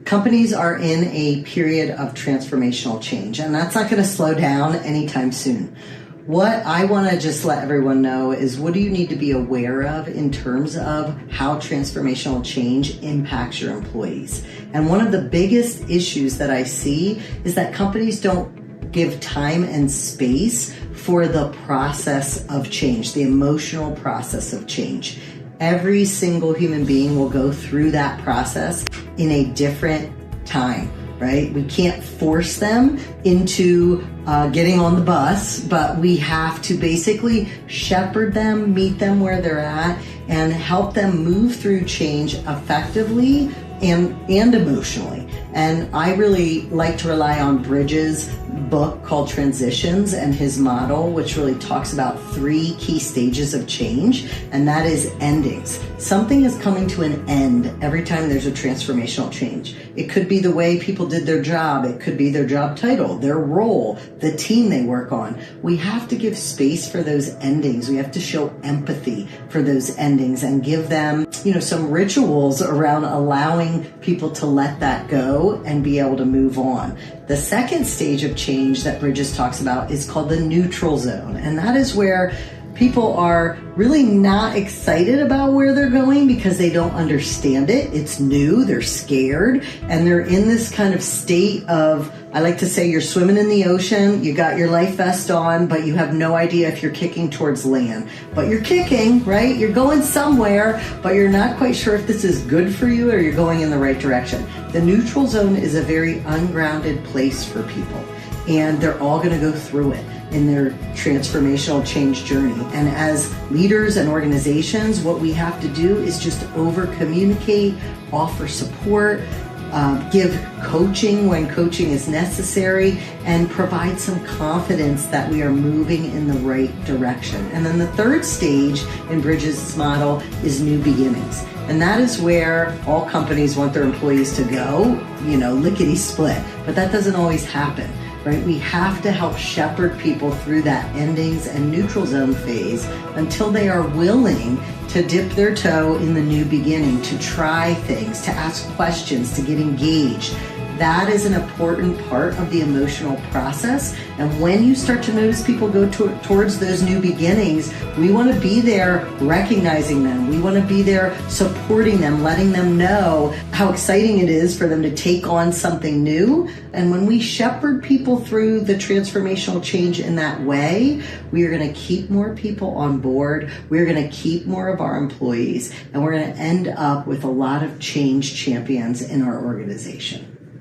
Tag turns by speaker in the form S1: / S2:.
S1: Companies are in a period of transformational change, and that's not going to slow down anytime soon. What I want to just let everyone know is, what do you need to be aware of in terms of how transformational change impacts your employees? And one of the biggest issues that I see is that companies don't give time and space for the process of change, the emotional process of change. Every single human being will go through that process in a different time, right? We can't force them into getting on the bus, but we have to basically shepherd them, meet them where they're at, and help them move through change effectively and emotionally. And I really like to rely on Bridges' book called Transitions and his model, which really talks about 3 key stages of change, and that is endings. Something is coming to an end every time there's a transformational change. It could be the way people did their job. It could be their job title, their role, the team they work on. We have to give space for those endings. We have to show empathy for those endings and give them, some rituals around allowing people to let that go and be able to move on. The second stage of change that Bridges talks about is called the neutral zone. And that is where people are really not excited about where they're going because they don't understand it. It's new, they're scared, and they're in this kind of state of, I like to say, you're swimming in the ocean, you got your life vest on, but you have no idea if you're kicking towards land. But you're kicking, right? You're going somewhere, but you're not quite sure if this is good for you or you're going in the right direction. The neutral zone is a very ungrounded place for people, and they're all going to go through it in their transformational change journey. And as leaders and organizations, what we have to do is just over-communicate, offer support, give coaching when coaching is necessary, and provide some confidence that we are moving in the right direction. And then the third stage in Bridges' model is new beginnings. And that is where all companies want their employees to go, lickety split. But that doesn't always happen, right? We have to help shepherd people through that endings and neutral zone phase until they are willing to dip their toe in the new beginning, to try things, to ask questions, to get engaged. That is an important part of the emotional process. And when you start to notice people go towards those new beginnings, we want to be there recognizing them. We want to be there supporting them, letting them know how exciting it is for them to take on something new. And when we shepherd people through the transformational change in that way, we are going to keep more people on board. We're going to keep more of our employees, and we're going to end up with a lot of change champions in our organization.